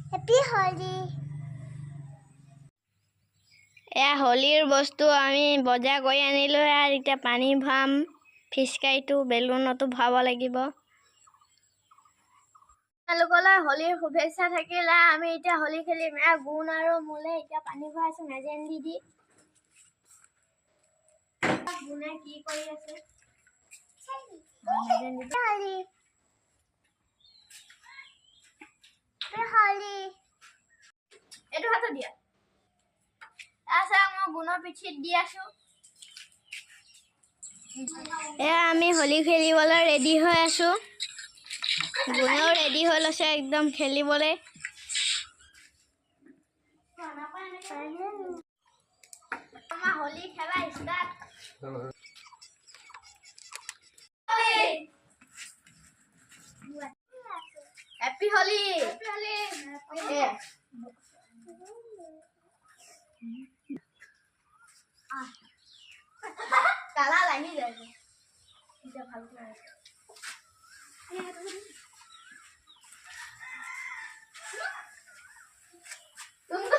Happy Holi. এয়া হোলিৰ বস্তু আমি বজাৰ কৰি আনিলো আৰু এতিয়া পানী ভৰাম ফিচকাৰীটো বেলুনতো ভৰাব লাগিব আপোনালোকলৈ হোলিৰ শুভেচ্ছা থাকিলে আমি এতিয়া হোলি খেলিম গুণ আৰু মোলে এতিয়া পানী ভৰাইছো মেজেন দি গুণে কি কৰি আছে মেজেন দি হোলি হোলি এটো হাত দিয়া আচ্ছা মই গুণৰ পিঠিত দি আছো আমি হোলি খেলিবলৈ ৰেডি হৈ আছো গুণেও ৰেডি হৈ লৈছে একদম খেলিবলৈ আমাৰ হোলি খেলা ষ্টাৰ্ট হ্যাপি হোলি কালা লাগি যায় এটা ভালো লাগে तुमको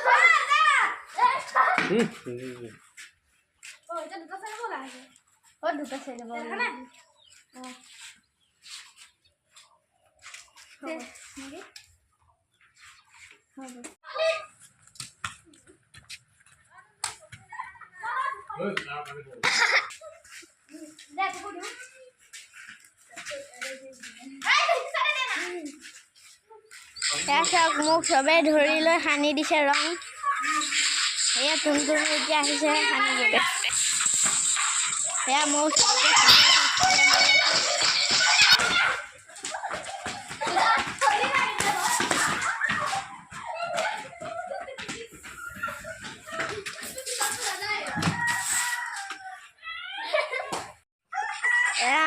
ओ এটা দুটো সেলে বলা আছে ও দুটো সেলে বলা না ও নাকি হবে মোক সবে ধৰি লৈ সানি দিছে ৰং এয়া তুমতুম এতিয়া আহিছে সানিবলৈ এয়া মোক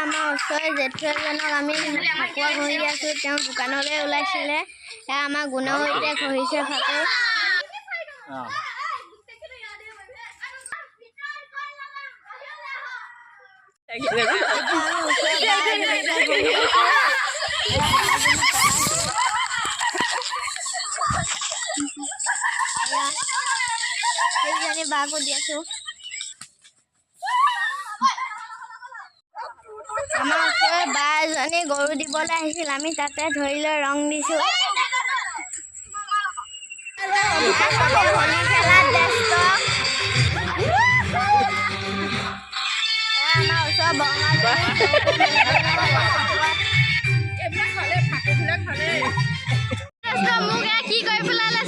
আমাৰ ওচৰৰ জেঠুজনক আমি ফাকুৱা ঘঁহি আছো তেওঁ দোকানলৈ ওলাইছিলে আমাৰ গুণেও এতিয়া ঘঁহিছে ফাকুৱা বাকো দি আছো আমাৰ ওচৰৰ বা এজনী গৰু দিবলৈ আহিছিল আমি তাতে ধৰি লৈ ৰং দিছো হোলি খেলাত ব্যস্ত আমাৰ ওচৰৰ মোক কি কৰি পেলালে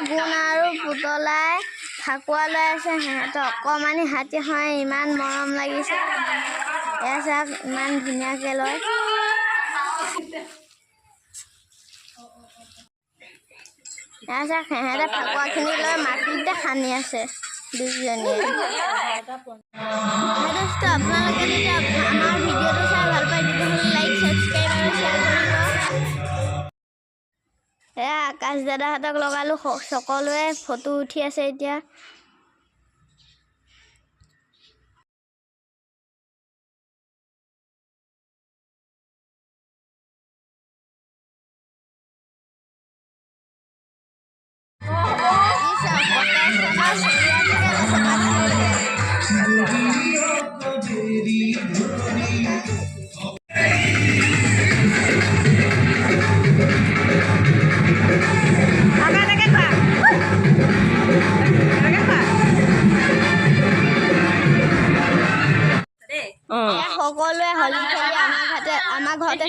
গুণ আৰু পুতলাই ফাকুৱা লৈ আছে সিহঁতৰ অকণমানি হাতী হয় ইমান মৰম লাগিছে এয়া চাওক ইমান ধুনীয়াকৈ লয় এয়া চাওক সিহঁতে ফাকুৱাখিনি লৈ মাটিতে সানি আছে দুজনীয়ে আপোনালোকে যদি আমাৰ ভিডিঅ'টো চাই ভাল পায় তেতিয়াহ'লে লাইক ছাবস্ক্ৰাইব আৰু শ্বেয়াৰ কৰিব এয়া আকাশ দাদাহঁতক লগালো সকলোৱে ফটো উঠি আছে এতিয়া সকলোৱে হোলি খেলি আমাৰ ঘৰতে